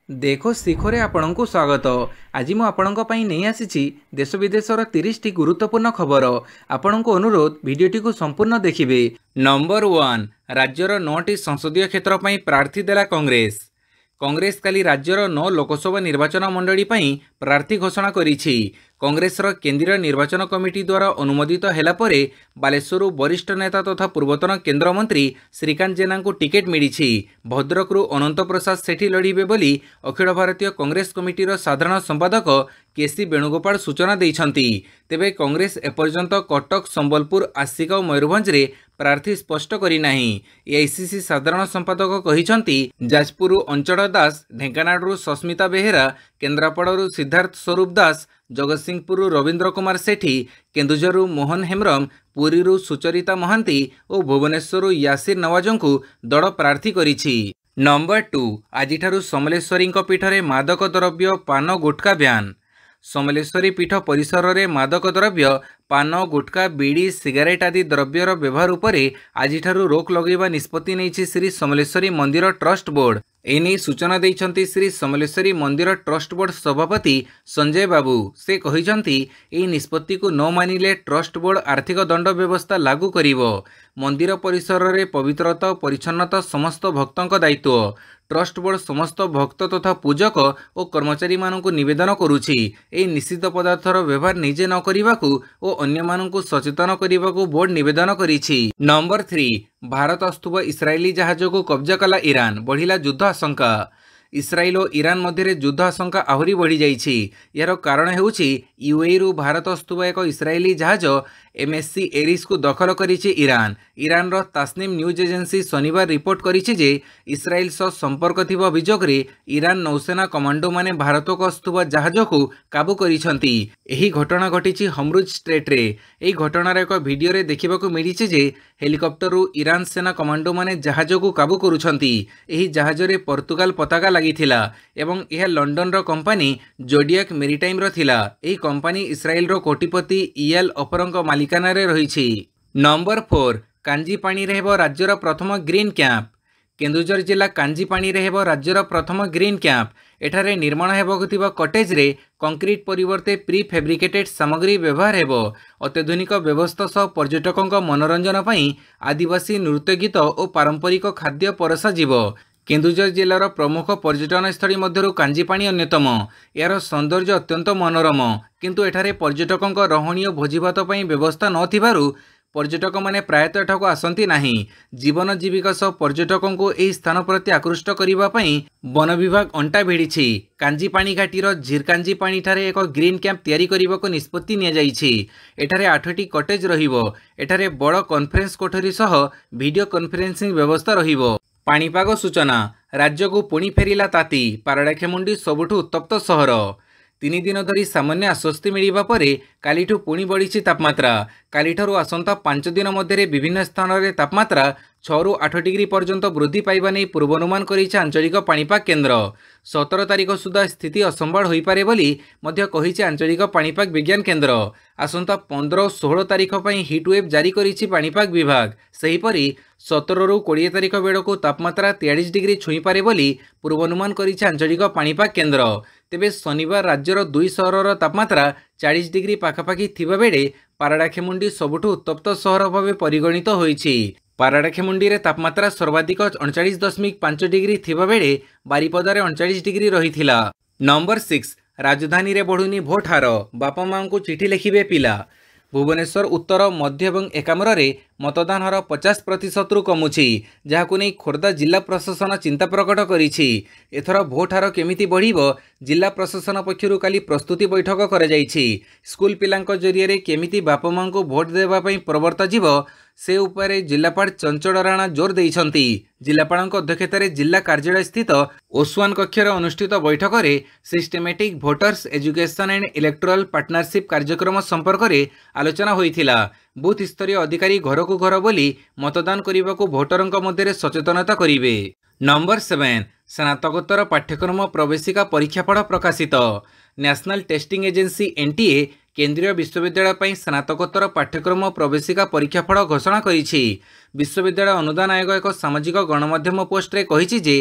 देखो शिखरे आपणଙ୍କୁ स्वागत। आज मु आपणଙ୍କ ପାଇଁ ନେଇ ଆସିଛି देश विदेशर 30 टी गुरुत्वपूर्ण खबर। आपणଙ୍କୁ अनुरोध भिडियोटी को संपूर्ण देखिबे। नंबर 1 राज्यर 9 टी संसदीय क्षेत्र ପାଇଁ प्रार्थी देला कांग्रेस। कांग्रेस काली राज्यर 9 लोकसभा निर्वाचन मंडली ପାଇଁ प्रार्थी घोषणा करिछि। कांग्रेसर केंद्रीय निर्वाचन कमिटी द्वारा अनुमोदित हेला परे बालेश्वर वरिष्ठ नेता तथा पूर्वतन केंद्र मंत्री श्रीकांत जेना को टिकेट मिली। भद्रकरू अनंत प्रसाद सेठी लड़िबे बोली अखिल भारतीय कांग्रेस कमिटीर साधारण संपादक केसी वेणुगोपाल सूचना देइछंती। तेबे कांग्रेस एपर्यंत कटक, संबलपुर, आसिक और मयूरभंज रे प्रार्थी स्पष्ट करी नाही। एआईसीसी साधारण संपादक कहिछंती जाजपुर अंचल दास, ढेंकानाळरू सस्मिता बेहेरा, केन्द्रापड़ारू सिद्धार्थ स्वरूप दास, जगतसिंहपुर रवींद्र कुमार सेठी, केन्दुझरु मोहन हेम्ब्रम, पुरीरू सुचरिता महांती और भुवनेश्वर यासिर नवाजों को दल प्रार्थी करिछि। नंबर 2 आजिठारु समलेश्वरी पीठरे मादक द्रव्य पान गुटखा ब्यान। समलेश्वरी पीठ परिसर में मादक द्रव्य पान, गुटखा, बीड़ी, सिगारेट आदि द्रव्यर व्यवहार उपरे आजिठारु रोक लगेवा निष्पत्ति नेइछि श्री समलेश्वरी मंदिर ट्रस्ट बोर्ड। एने सूचना देइछंती श्री समलेश्वरी मंदिर ट्रस्ट बोर्ड सभापति संजय बाबू। से कहिछंती एही निष्पत्ति को न मानिले ट्रस्ट बोर्ड आर्थिक दंड व्यवस्था लागू करिवो। मंदिर परिसर में पवित्रता और परिच्छन्नता समस्त भक्तों दायित्व। ट्रस्ट बोर्ड समस्त भक्त तथा पूजक और कर्मचारी मानक निवेदन करुछि एही निषिद्ध पदार्थर व्यवहार निजे न करिबाकू और अन्य मानक सचेतन करिबाकू बोर्ड निवेदन करिछि। नंबर 3 भारत अस्तुब इस्राएली जहाज को कब्जा कला ईरान, बढ़िला युद्ध आशंका। इस्राएल और ईरान मध्य युद्ध आशंका आहरी बढ़ी जाइछि। यार कारण हेउछि यूएई रु भारत अस्तुब एक इस्राएली जहाज एमएससी एरिस को दखल करिछि ईरान। ईरान रो तास्निम न्यूज एजेंसी शनिवार रिपोर्ट करिछि जे इस्राएल सह संपर्क थिबा अभियोग रे ईरान नौसेना कमांडो माने भारत को अस्तुबा जहाज को काबू करिसंती। एही घटना घटिछि हम्रुज स्ट्रेट रे। एही घटनार एक वीडियो रे देखिबाकू मिलिछि जे हेलिकॉप्टर रु ईरान सेना कमांडो माने जहाज को काबू करुछंती। एही जहाज रे पोर्तुगाल पताका लागिथिला एवं यह लंडन रो कंपनी जोडियाक मेरीटाइम रो थिला। एही कंपनी इस्राएल रो कोटिपति ईएल ऑफरंक मालिकाना रे रहिछि। नंबर 4 कांजीपाणी रे हेबो राज्यर प्रथम ग्रीन कैंप। केन्दुझर जिला कांजीपाणी रे हेबो राज्यर प्रथम ग्रीन कैंप। एठारे निर्माण हेबाकु थिबा कटेज रे कंक्रीट परिवर्ते प्री फैब्रिकेटेड सामग्री व्यवहार हेबो। अत्याधुनिक व्यवस्था सह पर्यटकों मनोरंजन पई आदिवासी नृत्य गीत और पारंपरिक खाद्य परसा जीव। केन्दुझर जिलार प्रमुख पर्यटन स्थली मध्यरु कांजीपाणी अन्यतम। यार सौंदर्य अत्यंत मनोरम, किंतु एठारे पर्यटकों रहणी और भोजीभात पई व्यवस्था नथिबारु पर्यटक माने प्रायतः एठाकू आसंती नाही। जीवन जीविका सह पर्यटकों को एही स्थान प्रति आकृष्ट करिबा पई वन विभाग अंटा भिड़िछि। कांजीपाणी घाटीर झीरकांजी पाणी ठारे एक ग्रीन कैंप तैयारी करिबाको निष्पत्ति निया जाइछि। एठारे 8टी कटेज रहिबो। एठारे बड़ कॉन्फ्रेंस कोठरी सह वीडियो कॉन्फ्रेंसिंग व्यवस्था रहिबो। पाणीपाग सूचना राज्य को पुणी फेरिला ताती। पारडाखेमुंडी सबुठु उत्तप्त सहर। 3 दिन धरी सामान्य आश्वस्ति मिलिबा परे कालीठू पुणी बढ़ी तापमात्रा। कालीठारू आसंता 5 दिन मध्य विभिन्न स्थान में तापमात्रा 6 रु 8 डिग्री पर्यंत वृद्धि पाइबा नहीं पूर्वानुमान करिछि आंचलिक पाणीपाग केन्द्र। 17 तारिख सुधा स्थिति असंभाळ होई पारे बोली मध्य कहिछि आंचलिक पाणीपाग विज्ञान केन्द्र। आसंता 15 और 16 तारिख पई हिट वेव जारी करिछि पाणीपाग विभाग। सेहीपरि 17 रु 20 तारिख बेड़को तापमात्रा 43 डिग्री छुई पारे बोली पूर्वानुमान करिछि आंचलिक पाणीपाग केन्द्र। तेबे शनिवार राज्यर 2 सहरर तापमात्रा 40 डिग्री पाखापाखि थिबा बेले पारडाखेमुंडी सबुठु उत्तप्त सहर भावे परिगणित होइछि। पारडाखेमुंडी रे तापमात्रा सर्वाधिक 39.5 डिग्री थिबा बेले बारिपदारे 39 डिग्री रहिथिला। नंबर 6 राजधानी रे बढ़ुनी भोट हार, बापा मां को चिठी लिखिबे पिला। भुवनेश्वर उत्तर, मध्य और एकाम्र रे मतदान हार 50% रु कमुछि, जहाकु नै खोर्धा जिला प्रशासन चिंता प्रकट करिछि। एथर भोट हार केमिति बढ़िबो जिला प्रशासन पक्षरु काली प्रस्तुति बैठक करा जाइछि। स्कूल पिलांक जरिया रे केमिति बापा मां को भोट देबा पई प्रवर्ता जीव से उपरे जिलापाल चंचल राणा जोर देइछंती। जिलापालक अध्यक्षतार जिला कार्यालय स्थित ओसवान कक्षर अनुष्ठित बैठक में systematic voters education and electoral partnership कार्यक्रम संपर्क में आलोचना होइथिला। बूथ स्तरीय अधिकारी घर को घर बोली मतदान करने को भोटरों मध्य सचेतनता करिवे। नंबर 7 स्नातकोत्तर पाठ्यक्रम प्रवेशिका परीक्षाफल प्रकाशित। नेशनल टेस्टिंग एजेंसी एनटीए केंद्रीय विश्वविद्यालय पर स्नातकोत्तर पाठ्यक्रम प्रवेशिका परीक्षाफल घोषणा करिछि। विश्वविद्यालय अनुदान आयोग एक सामाजिक गणमाध्यम पोस्ट रे कहिछि जे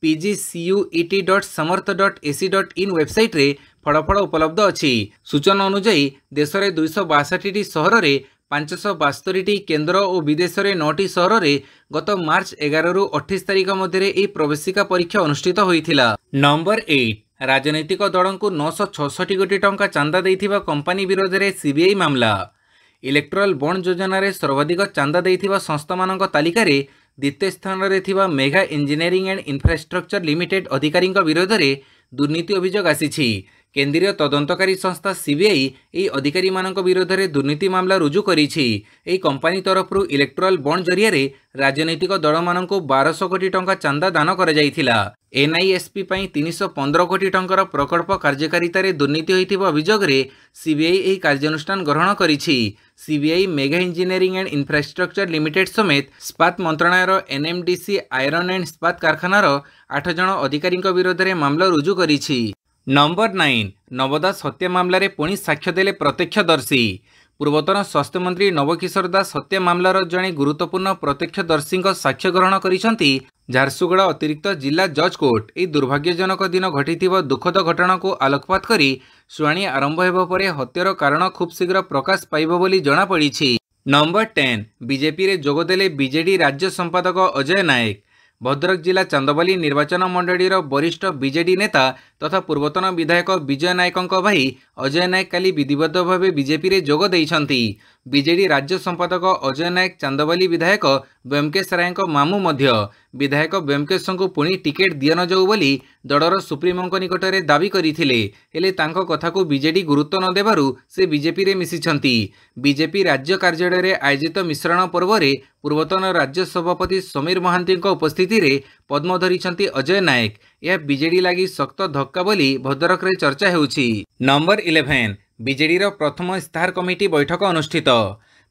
pgcuet.samarth.ac.in वेबसाइट रे फड़फड़ उपलब्ध अछि। सूचना अनुसार देश में 262 सहर में 572 केन्द्र और विदेश में 9 सहर में गत मार्च 11 रु 28 तारिख मध्य प्रवेशिका परीक्षा अनुष्ठित होइथिला। नंबर 8 राजनैतिक दल को 966 कोटी टंका चांदा देइथिबा कंपनी विरोध में सीबीआई मामला। इलेक्ट्राल बॉन्ड योजना रे सर्वाधिक चांदा देइथिबा संस्था मानक तालिका रे द्वितीय स्थान रे थिबा mega Engineering and Infrastructure limited अधिकारी विरोध में दुर्नीति अभियोग आसीछि। केंद्रीय तदंतकारी संस्था सीबीआई एही अधिकारी मानक विरोध में दुर्नीति मामला रुजु करिछि। एही कंपनी तरफ इलेक्ट्राल बॉन्ड जरिया रे राजनैतिक दल मानक 1200 कोटी टंका चांदा दान कर जाइथिला। एनआईएसपी पई 315 कोटी टंकार प्रकल्प कार्यकारिता रे दुर्नीति होइथिबा अभियोग रे सीबीआई एही कार्यानुष्ठान ग्रहण करिछि। CBI Mega Engineering and Infrastructure Limited समेत स्पात मंत्रालयर एनएमडीसी आयरन एंड स्पात कारखानार 8 जन अधिकारी विरोध में मामला रुजु करिछि। नंबर 9 नव दास हत्या मामला रे पुणी साक्ष्य देले प्रत्यक्षदर्शी। पूर्वतन स्वास्थ्य मंत्री नवकिशोर दास हत्या मामलार जड़े गुरुत्वपूर्ण प्रत्यक्षदर्शी साक्ष्य ग्रहण करिसेंती झारसुगुड़ा अतिरिक्त जिला जज कोर्ट। यह दुर्भाग्यजनक दिन घटिथिबा दुखद घटना को आलोकपात करी शुणाणी आरंभ हेबा परे हत्यार कारण खूब शीघ्र प्रकाश पाइब बोली जणा पड़िछि। नंबर 10 बीजेपी रे जोगदेले बीजेडी राज्य संपादक अजय नायक। भद्रक जिला चांदबाली निर्वाचन मंडलीर वरिष्ठ बीजेडी नेता तथा पूर्वतन विधायक विजय नायकों भाई अजय नायक काली विधिवत भाव बीजेपी रे जोग देइछंती। बीजेडी राज्य संपादक अजय नायक चांदबाली विधायक ब्योमकेश राय मामू मध्य विधायक ब्योमकेश को पुणी टिकेट दिय न जाऊ बोली दलर सुप्रीमों निकट में दाबी करथिले, हेले तांको कथा को बीजेडी गुरुत्व न देबारु से बीजेपी रे मिसिछंती। बीजेपी राज्य कार्यालय रे आयोजित मिश्रण पर्व रे पूर्वतन राज्य सभापति समीर महांती उपस्थिति रे पद्म धरिछंती अजय नायक। यह बीजेडी लगी शक्त धक्का बोली भद्रक रे चर्चा हेउछि। नंबर 11 बीजेडी रो प्रथम इस्ताहार कमिटी बैठक अनुष्ठित।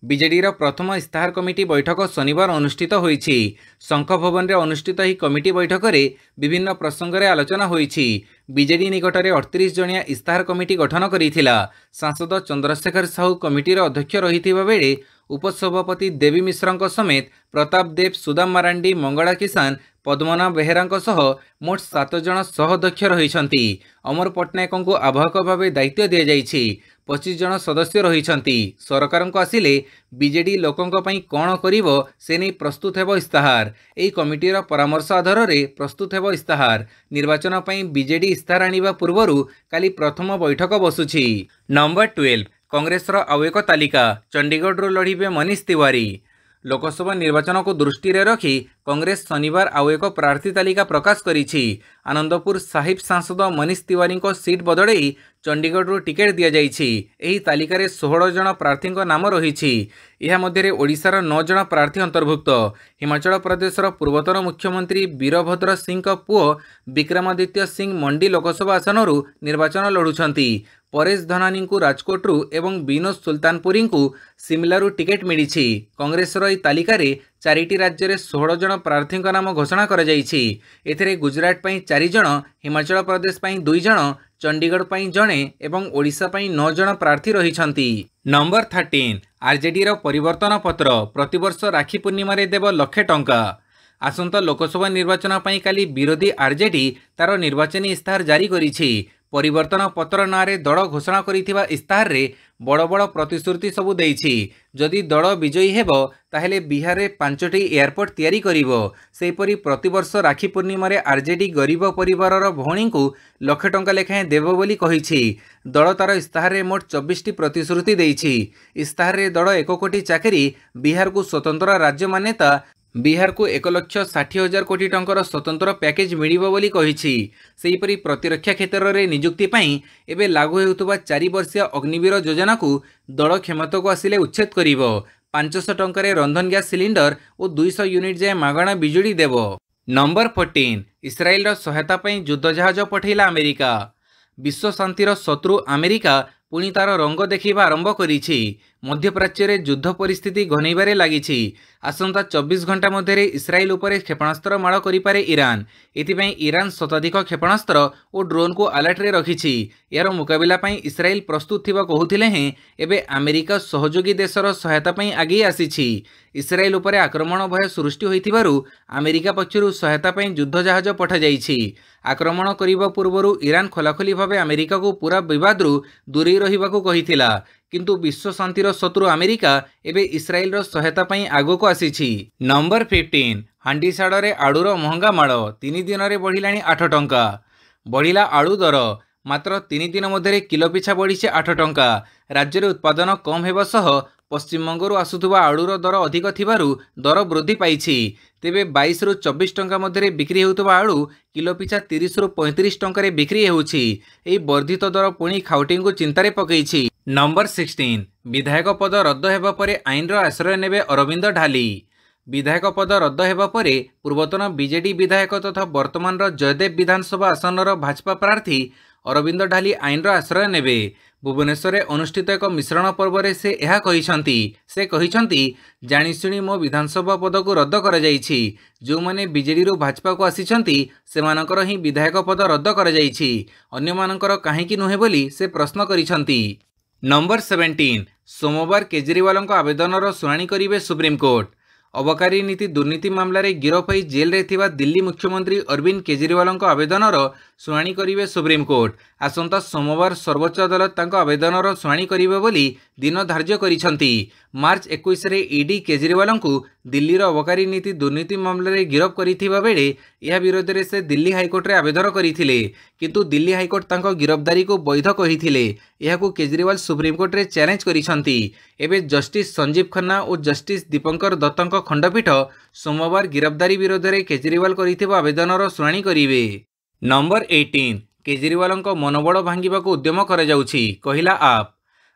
बीजेडी रो प्रथम इस्ताहार कमिटी बैठक शनिवार अनुष्ठित होइछि। शंख भवन रे अनुष्ठित ही कमिटी बैठक रे विभिन्न प्रसंग रे आलोचना होइछि। बीजेडी निकट में 38 जणिया इस्ताहार कमिटी गठन करिथिला। सांसद चंद्रशेखर साहू कमिटीर अध्यक्ष रहिथिबा बेले उपसभापति देवी मिश्र समेत प्रताप देव, सुदाम मारांडी, मंगला किसान, पद्मनाभ बेहेरा सह मोट 7 जन सहाध्यक्ष रहिछंती। अमर पट्टनायक को आवाहक भाव दायित्व दि जाइछि। 25 जन सदस्य रहिछंती। सरकार को आसिले बीजेडी लोकों पई कौन करिवो से नहीं प्रस्तुत हेबो इस्ताहार। एही कमिटीर परामर्श आधार रे प्रस्तुत हेबो इस्ताहार। निर्वाचन पई बीजेडी इस्ताहार आनिबा पूर्वरु काली प्रथम बैठक बसुछि। नंबर 12 कांग्रेस आउ एक तालिका। चंडीगढ़ लड़िबे मनीष तिवारी। लोकसभा निर्वाचन को दृष्टि रे रखी कांग्रेस शनिवार आउ एक प्रार्थी तालिका प्रकाश करिछि। आनंदपुर साहिब सांसद मनीष तिवारी को सीट बदलई चंडीगढ़ टिकेट दि जाइछि। एही तालिका रे 16 जन प्रार्थी नाम रहिछि। यह मध्य ओडिशार 9 जन प्रार्थी अंतर्भुक्त। हिमाचल प्रदेशर पूर्वतन मुख्यमंत्री वीरभद्र सिंह पुओ विक्रमादित्य सिंह मंडी लोकसभा आसनरू निर्वाचन लड़ुछंती। परेश धनानी को राजकोटरू एवं विनोद सुल्तानपुरी को सिमलारू टिकेट मिली। कांग्रेस तालिका रे 4टी राज्य रे 16 जन प्रार्थी नाम घोषणा कर जाइछि। एथिरे गुजरात पई 4 जन, हिमाचल प्रदेश पई 2 जन, चंडीगढ़ पई जणे एवं ओडिशा पई 9 जन प्रार्थी रहिछंती। नंबर 13 आरजेडी रो परिवर्तन पत्र। प्रतिवर्ष राखी पूर्णिमा रे देव लक्षे टंका। आसंता लोकसभा निर्वाचन पई काली विरोधी आरजेडी तार निर्वाचनी इस्ताहार जारी करिछि। परिवर्तन पत्र नारे दल घोषणा करिथिबा इस्ताहार रे बड़ बड़ प्रतिश्रुति सबु देइछि। जदि दल विजयी हेबो ताहेले बिहार रे 5टी एयरपोर्ट तैयारी करिवो। सेपरि प्रतिवर्ष राखी पूर्णिमा रे आरजेडी गरीब परिवारर भौणी को लक्ष टंका लेखाएं देबो बोली कहिछि। दल तार इस्ताहार रे मोट 24टी प्रतिश्रुति देइछि। इस्ताहार रे दल 1 कोटी चाकरी, बिहार को स्वतंत्र राज्य मान्यता, बिहार को 1,60,000 कोटी टंकर स्वतंत्र पैकेज मिलिबो बोली कहिछि। सेहीपरि प्रतिरक्षा क्षेत्र में नियुक्ति पई एबे लागू हेउतबा 4 वर्षीय अग्निवीर योजना को दल क्षमता को आसिले उच्छेद करिवो। 500 टंकारे रंधन गैस सिलिंडर और 200 यूनिट जाए मागणा बिजुली देवो। नंबर 14 इस्राएल सहायता पई युद्ध जहाज पठैला अमेरिका। विश्व शांतिर शत्रु अमेरिका पुणी तार रंग देखा आरंभ करिछि। मध्यप्राच्य युद्ध परिस्थिति घनैबारे लागिछि। आसंता 24 घंटा मध्य इस्राएल उपरे क्षेपणास्त्र माड़ करिपारे ईरान। एथिपाई ईरान शताधिक क्षेपणास्त्र और ड्रोन को अलर्ट रे रखिछि। यार मुकाबिला पई इस्राएल प्रस्तुत थिबा कहुथिले हें एबे अमेरिका सहयोगी देशर सहायता पई आगे आसीछि। इस्राएल उपरे आक्रमण भय सृष्टि होइथिबारु अमेरिका पक्षरु सहायता पई युद्ध जहाज पठा जाइछि। आक्रमण करिबा पूर्वरु ईरान खोलाखोली भावे अमेरिका को पूरा विवादरु दूरे रहिबाकू कहिथिला, किंतु विश्व शांतिर शत्रु अमेरिका एबे इस्राएल रो सहायता पई आगो को आसीछि। नंबर 15 हांडीसाड़े आड़ूर महंगा माड़ 3 दिन में बढ़िलाणी 8 टंका। बढ़िला आड़ू दर मात्र 3 दिन मध्य किलो पिछा बढ़ी 8 टंका। राज्य में उत्पादन कम हेबा सह पश्चिमबंगरू आसुथुबा आड़ूर दर अधिक थिबारु दर वृद्धि पाइछि। तेबे 22 रु 24 टंका मध्य बिक्री हेउथुबा आड़ू किलो पिछा 30 रु 35 टंका बिक्री हेउछि। एही वर्धित दर पुणी खाउटींकु चिंतारे पकैछि। नंबर 16 विधायक पद रद्द हेबा परे आईन रो आश्रय नेबे अरविंद ढाली। विधायक पद रद्द हेबा परे पूर्वतन बीजेडी विधायक तथा वर्तमान जयदेव विधानसभा आसनर भाजपा प्रार्थी अरविंद ढाली आईन रो आश्रय नेबे। भुवनेश्वर में अनुष्ठित एक मिश्रण पर्व में से यह कहिसंती जानिशुणी मो विधानसभा पद को रद्द करा जाइछि। जो माने बीजेडी रो भाजपा को आसिछंती सेमानकर ही विधायक पद रद्द करा जाइछि, अन्य मानकर काहेकि नुहे बोली से प्रश्न करिसंती। नंबर 17 सोमवार केजरीवाल आवेदन शुणाणी करिवे सुप्रीमकोर्ट। अबकारी नीति दुर्नीति मामला रे गिरफ होई जेल रे थिबा दिल्ली मुख्यमंत्री अरविंद केजरीवाल आवेदन शुणाणी करिवे सुप्रीमकोर्ट। आसंता सोमवार सर्वोच्च अदालत तांको आवेदन शुणाणी करिवे बोली दिन धार्य करिसंती। मार्च 21 रे ईडी केजरीवाल को दिल्ली रो अबकारी नीति दुर्नीति मामला रे गिरफ करिथिबा बेले यह विरोध रे से दिल्ली हाईकोर्ट रे आवेदन करिथिले, किंतु दिल्ली हाईकोर्ट तांको गिरफ्तारी को वैध कहिथिले। यहाकू केजरीवाल सुप्रीमकोर्ट रे चैलेंज करिसंती। एबे जस्टिस संजीव खन्ना और जस्टिस दीपंकर दत्तଙ୍କ खंडपीठ सोमवार गिरफ्तारी विरोध में केजरीवाल करिथिबा आवेदन शुणाणी करिवे। नंबर 18 केजरीवाल मनोबल भांगिबा को उद्यम करा जाउछि कहिला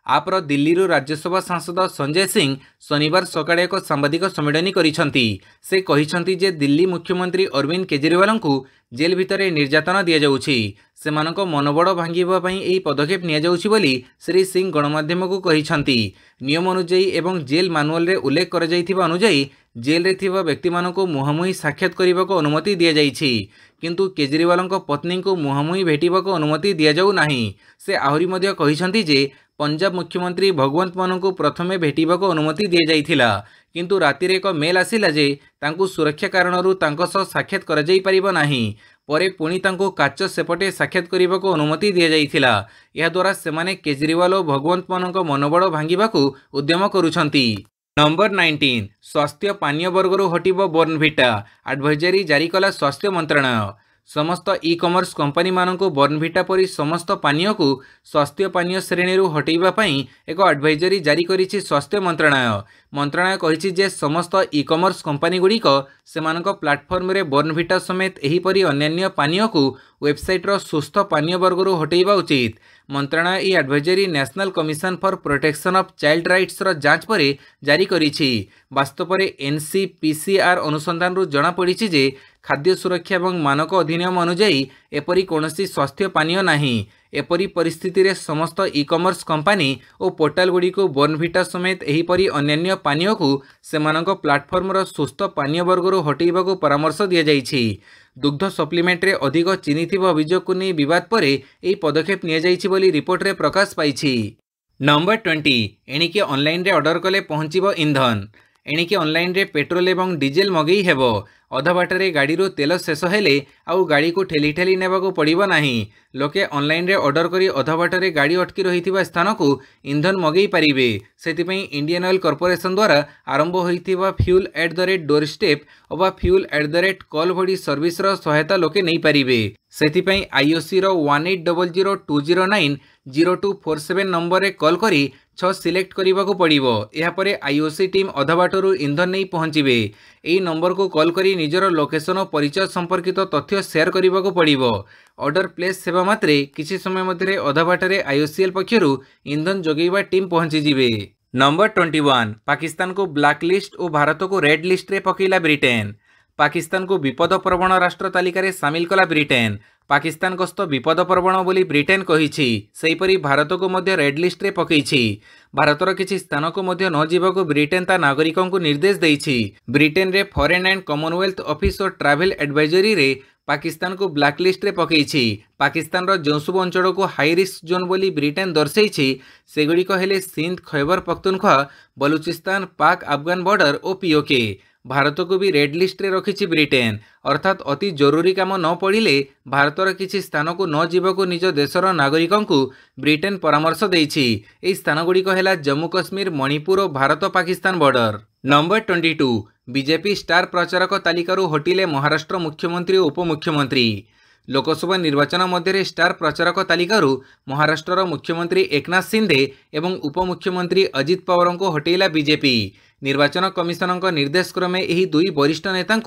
आप्र दिल्ली राज्यसभा सांसद संजय सिंह शनिवार सकाळे एक सांबादिक सम्मेलन करिसंती। से कहिसंती जे दिल्ली मुख्यमंत्री अरविंद केजरीवाल को जेल भितर निर्यातना दिया जाउछि। सेमानक मनोबल भांगिबा पई एही पदक्षेप निया जाउछि बोली श्री सिंह गणमाध्यम को कहिसंती। नियम अनुଯାयी एवं जेल मानुअल रे उल्लेख कर जाइथिबा अनुଯାयी जेल रे थिबा व्यक्ति मानको मुहांमुही साक्षात करने को अनुमति दि जाइछि, किंतु केजरीवाल पत्नी को मुहांमुही भेटिबा को अनुमति दि जाउ नाही। से आहुरी मध्य कहिसंती जे पंजाब मुख्यमंत्री भगवंत मान को प्रथमे भेटिबा को अनुमति दि जाइथिला, किंतु राति रे एक मेल आसिला जे तांकु सुरक्षा कारणरू तांको सह साक्षात करा जाई परिबो नाही। परे पुणी तांको काच सेपटे साक्षात करने को अनुमति दि जाइथिला। यह द्वारा सेमाने केजरीवाल और भगवंत मानक मनोबल भांगिबा को उद्यम करुछंती। नंबर 19 स्वास्थ्य पानीय वर्गरू हटिबो बॉर्नविटा एडवाइजरी जारी कला स्वास्थ्य मंत्रालय। समस्त ई कॉमर्स कंपनी मानक बॉर्नविटा परी समस्त पानीय को स्वास्थ्य पानीय श्रेणी हटाइबा पई एक एडवाइजरी जारी करिछि स्वास्थ्य मंत्रालय। मंत्रालय कहिछि जे समस्त ई कॉमर्स कंपनी गुड़िक सेमानक प्लाटफर्म रे बॉर्नविटा समेत एहीपरी अन्य पानीय को वेबसाइट रो सुस्थ पानीय वर्गरू हटाइबा उचित। मंत्रालय ई advisory National Commission for Protection of Child Rights रो जांच पर जारी करिछि। वास्तव में एनसीपीसीआर अनुसंधान रु जना पड़िछि जे खाद्य सुरक्षा और मानक अधिनियम अनुଯାयी एपरी कौनसी स्वास्थ्य पानीय नाही। एपरी परिस्थिति रे समस्त ई कॉमर्स कंपनी और पोर्टाल गुड़ी को बॉर्नविटा समेत एहीपरी अन्य पानीय को सेमानक प्लाटफर्म रो सुस्थ पानीय वर्गरू हटाइबा को परामर्श दिया जाइछि। दुग्ध सप्लीमेंट रे अधिक चीनी थिबा अभियोग को नहीं विवाद पर एही पदक्षेप निया जाइछि बोली रिपोर्ट रे प्रकाश पाइछि। नंबर 20 एणिके ऑनलाइन रे ऑर्डर कले पहुँचीबो इंधन। एणिके ऑनलाइन रे पेट्रोल एवं डीजेल मगई हेबो। अधा बाटरे गाड़ी रो तेल शेष हेले आउ गाड़ी को ठेली ठेली नेबा को पड़िबो नाही। लोके ऑनलाइन रे ऑर्डर करी अधा बाटरे गाड़ी अटकी रहिथिबा स्थान को इंधन मगई पारिबे। सेतिपई इंडियन ऑयल कॉर्पोरेशन द्वारा आरंभ होइथिबा fuel at the rate doorstep अबा fuel at the rate call भड़ी सर्विस रो सहायता लोके नहीं पारिबे। सेतिपई आईओसी रो 1800-209-0247 नंबर रे कॉल करी 6 सिलेक्ट करने को पड़ो। यापर आईओसी टीम अधा बाटरू इंधन नहीं पहुँचे। यही नंबर को कॉल करी निजर लोकेशन और परिचय संपर्कित तथ्य शेयर करने को पड़ो। ऑर्डर प्लेस सेवा मात्रे किसी समय मध्य अधा बाटरे आईओसीएल पक्षरु इंधन जोगेवा टीम पहुँचीजिबे। नंबर 21 पाकिस्तान को ब्लैक लिस्ट और भारत को रेड लिस्ट रे पकेला ब्रिटेन। पाकिस्तान को विपद प्रवण राष्ट्र तालिका रे सामिल कला ब्रिटेन। पाकिस्तान गस्त विपदप्रवण बोली ब्रिटेन कहिछि। सेहीपरि भारत को मध्य रेड लिस्ट रे पकईछि। भारतर किछि स्थान को मध्य न जीवाकू ब्रिटेन ता नागरिकों को निर्देश देइछि। ब्रिटेन रे फॉरेन एंड कॉमनवेल्थ ऑफिस और ट्रैवल एडवाइजरी रे पाकिस्तान को ब्लैक लिस्ट रे पकईछि। पाकिस्तान रो जो सब अंचल को हाई रिस्क जोन बोली ब्रिटेन दर्शाइछि सेगुड़िक हेले सिंध, खैबर पख्तूनख्वा, बलूचिस्तान, पाक अफगान बॉर्डर और पीओके। भारत को भी रेड लिस्ट रे रखिछि ब्रिटेन। अर्थात अति जरूरी काम न पड़िले भारतर किछि स्थान को न जीवाकू निज देशर नागरिकों को ब्रिटेन परामर्श देइछि। एही स्थान गुड़िक हेला जम्मू कश्मीर, मणिपुर और Bharat Pakistan border. Number 22 BJP star प्रचारक तालिकारु हटिले महाराष्ट्र मुख्यमंत्री और उपमुख्यमंत्री। लोकसभा निर्वाचन मध्य स्टार प्रचारक तालिकारु महाराष्ट्र मुख्यमंत्री एकनाथ शिंदे एवं उपमुख्यमंत्री अजित पवार को हटेला बीजेपी। निर्वाचन कमिशन निर्देश क्रमे एही दुई वरिष्ठ नेता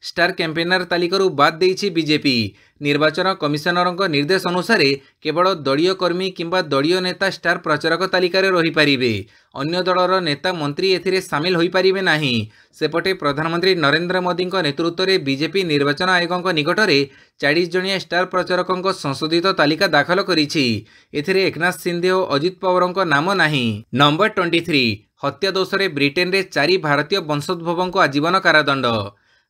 स्टार कैंपेनर तालिकारु बाद देइछि बीजेपी। निर्वाचन कमिशनर निर्देश अनुसार केवल दलीय कर्मी किंबा दलीय नेता स्टार प्रचारक तालिकार रही पारिबे। अन्य दलर नेता मंत्री एथिरे सामिल होई पारिबे नाही। सेपटे प्रधानमंत्री नरेंद्र मोदी नेतृत्व में बीजेपी निर्वाचन आयोग निकट में 40 जणिया स्टार प्रचारकों संशोधित तालिका दाखल करिछि। एथिरे एकनाथ शिंदे और अजित पवार नाम नाही। नंबर 23 हत्या दोष रे ब्रिटेन रे 4 भारतीय वंशोद्भवों को आजीवन कारादंड।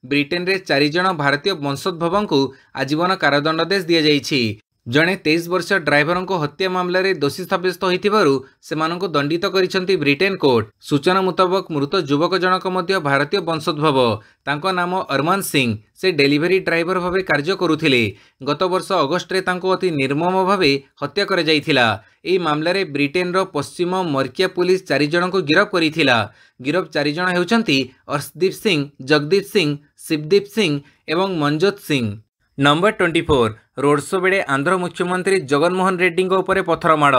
ब्रिटेन रे 4 जण भारतीय वंशोद्भवों को आजीवन कारादंडादेश दिया जाइछि। जड़े 23 वर्ष ड्राइवर को हत्या मामला रे दोषी साब्यस्त होइथिबारु सेमानंको दंडित करिसेंति ब्रिटेन कोर्ट। सूचना मुताबक मृत युवक जनक मध्य भारतीय वंशोद्भव। तांको नाम अरमान सिंह। से डेलीवरी ड्राइवर भावे कार्य करुथिले। गत वर्ष अगस्ट रे तांको अति निर्मम भावे हत्या कर जाइथिला। एही मामला रे ब्रिटेन रो पश्चिम मर्किया पुलिस 4 जण को गिरफ करिथिला। गिरफ 4 जण हेउचंती अर्शदीप सिंह, जगदीप सिंह, शिवदीप सिंह एवं Manjot Singh. Number 24 road show बेड़े आंध्र मुख्यमंत्री जगनमोहन रेड्डी उपरे पथर माड़।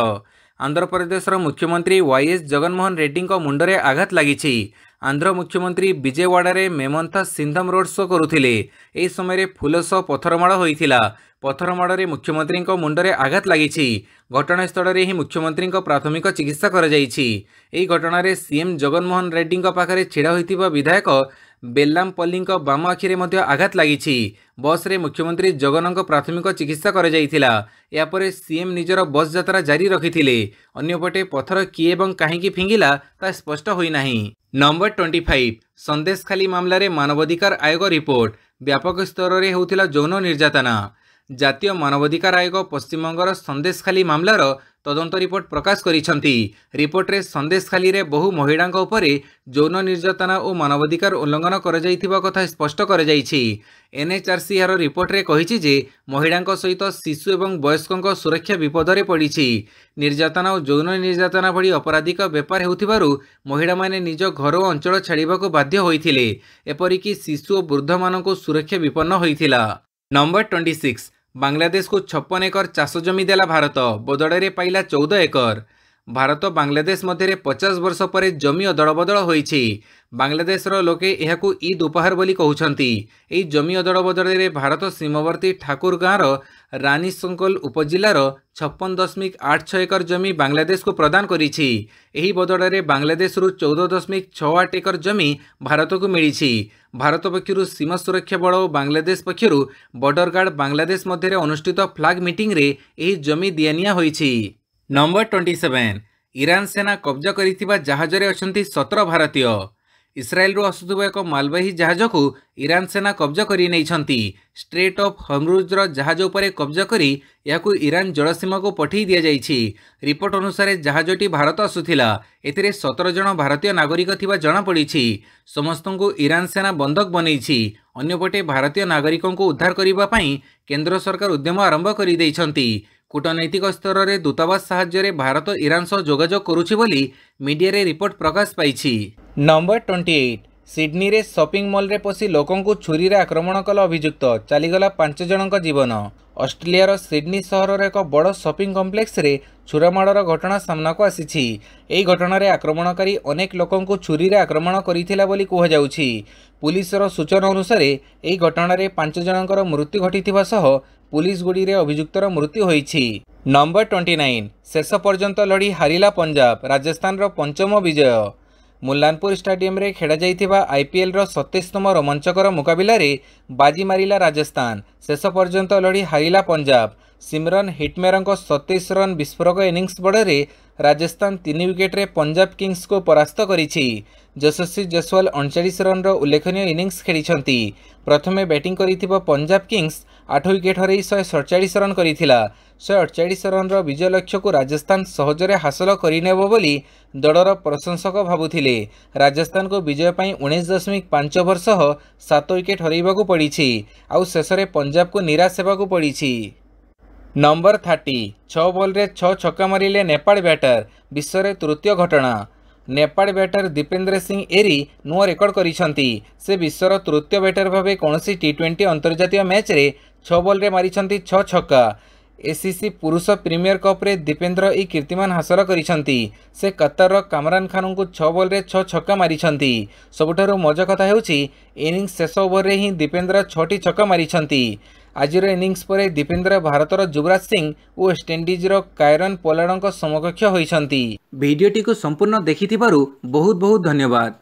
आंध्र प्रदेश मुख्यमंत्री वाईएस जगनमोहन रेड्डी मुंडरे आघात लगी। आंध्र मुख्यमंत्री विजयवाड़ा मेमंथा सिंधम रोड शो करुथिले। एही समय फूलसह पथरमाड़ होइथिला। पथरमाड़ मुख्यमंत्री मुंडरे आघात लगी। घटनास्थल में ही मुख्यमंत्री प्राथमिक चिकित्सा कर जाइछि। एही घटना सीएम जगनमोहन रेड्डी पाखरे छिड़ा होइथिबा विधायक बेल्लामपल्ली बाम आखिरे मध्य आघात लगी। बस रे मुख्यमंत्री जगन प्राथमिक चिकित्सा कर जाइथिला। यापर सीएम निजर बस यात्रा जारी रखिथिले। अन्यपटे पथर किए एवं काहींकी फिंगिला ता स्पष्ट होई नाही। नंबर 25 संदेशखाली मामला रे मानवाधिकार आयोग रिपोर्ट। व्यापक स्तर रे होउथिला यौन निर्यातना। जातीय मानवाधिकार आयोग पश्चिमबंगर संदेशखाली मामलार तदंत रिपोर्ट प्रकाश करिसंती। रिपोर्ट रे संदेशखाली रे बहु महिलांक उपरे यौन निर्यातना और मानवाधिकार उल्लंघन कर जाइथिबा कथा स्पष्ट कर जाइछि। एनएचआरसी यार रिपोर्ट रे कहिछि जे महिलांक सहित शिशु एवं वयस्कों सुरक्षा विपद रे पड़िछि। निर्यातना और यौन निर्यातना भली अपराधिक व्यापार हेउथिबारु महिला माने निज घर और अंचल छाड़िबाकू बाध्य होइथिले। एपरिकी शिशु और वृद्ध मानकू सुरक्षा विपन्न होइथिला। नंबर 26 बांग्लादेश को 56 एकर चाष जमी देला भारत। बदड़े पाइला 14 एकर। भारत बांग्लादेश मध्य 50 वर्ष पर जमी अदल बदल होइछि। बांग्लादेश लोके एहाकू ईद उपहार बोली कहउछंती। एही जमी अदल बदल भारत सीमावर्ती ठाकुर गाँव रानी संकोल उपजिलार 56.86 एकर जमी बांग्लादेश को प्रदान करिछि। एही बदଳରେ बांग्लादेश 14.68 एकर जमी भारत को मिलिछि। भारत पक्षरु सीमा सुरक्षा बल और बांग्लादेश पक्षरु बॉर्डर गार्ड बांग्लादेश मध्य अनुष्ठित फ्लैग मीटिंग रे एही जमी दियानिया होइछि। नंबर 27 ईरान सेना कब्जा करिथिबा जहाजरे अछंती 17 भारतीय। इस्राएल रो आसुथुबा एक मालवाही जहाज को ईरान सेना कब्जा करि नैछंती। स्ट्रेट ऑफ हर्मुज रो जहाज उपरे कब्जा करी याकू ईरान जलसीमा को पठेई दिया जाइछि। रिपोर्ट अनुसार जहाजटी भारत आसुथिला। एथिरे 17 जण भारतीय नागरिक थिबा जणा पड़िछि। समस्तଙ୍କୁ ईरान सेना बंधक बनैछि। अन्यपटे भारतीय नागरिकों को उद्धार करिबा पई केंद्र सरकार उद्यम आरंभ करि दैछंती। कूटनैतिक स्तर में दूतावास साहाय्य भारत ईरान सह जोगाजोग करुछि बोली मीडिया रे रिपोर्ट प्रकाश पाइछि। नंबर 28 सिडनी रे शॉपिंग मॉल रे पसी लोकों को छुरी रे आक्रमण कला अभियुक्त चलीगला 5 जनक जीवन। ऑस्ट्रेलियार सिडनी सहर एक बड़ शॉपिंग कॉम्प्लेक्स रे छुरामाड़र घटना सामना को आसीछि। एही घटना रे आक्रमणकारी अनेक लोकों को छुरी रे आक्रमण करिथिला बोली कुहा जाउछि। पुलिसर सूचना अनुसार एही घटना रे 5 जनकर मृत्यु घटिथिबा सह पुलिस गुड़ी रे अभियुक्तर मृत्यु होइछि। नंबर 29 शेष पर्यंत लड़ी हारिला पंजाब। राजस्थान रो पंचम विजय। मुल्लानपुर स्टाडियम रे खेड़ा जाइथिबा आईपीएल रो 27तम रोमांचकर मुकाबिला रे बाजी मारिला राजस्थान। शेष पर्यंत लड़ी हारिला पंजाब। सिमरन हिटमेरंको 27 रन विस्फोरक इनिंग्स बड़े राजस्थान 3 विकेट रे पंजाब किंग्स को परास्त करिछि। यशस्वी जयसवाल 39 रन रो उल्लेखनीय इनिंग्स खेलिछंती। प्रथमे बैटिंग करिथिबा पंजाब किंग्स 8 विकेट हरई 147 रन करिथिला। 148 रन रो विजय लक्ष्य को राजस्थान सहजरे हासिल करिनेबो बोली दलर प्रशंसक भाबुथिले। राजस्थान को विजय पाई 19.5 ओवर सह 7 विकेट हरइबाकू पड़िछि। आउ शेषरे पंजाब को निराश हेबाकू पड़िछि। नंबर 30 6 बॉल रे 6 छक्का मारिले नेपाल बैटर। विश्व रे तृतीय घटना। नेपाल बैटर दीपेंद्र सिंह एरी नुआ रेकर्ड करिसंती। से विश्वर तृतीय बैटर भावे कौनसी टी20 अंतर्जातीय मैच रे 6 बॉल रे मारिसंती 6 छक्का। एसीसी पुरुष प्रीमियर कप रे दीपेंद्र ई कीर्तिमान हासिल करिसंती। से कतार कामरान खान को 6 बॉल रे 6 छक्का मारिसंती। सबुठारु मजा कथा हेउछि इनिंग्स शेष ओवर रे ही दीपेंद्र 6टी छक्का मारिसंती। आजिर इनिंग्स पर दीपेंद्र भारतर युवराज सिंह और वेस्टइंडीजर कायरन पोलार्डଙ୍କ समकक्ष होइछंती। भिडियोटी को संपूर्ण देखिथिबारु बहुत बहुत धन्यवाद।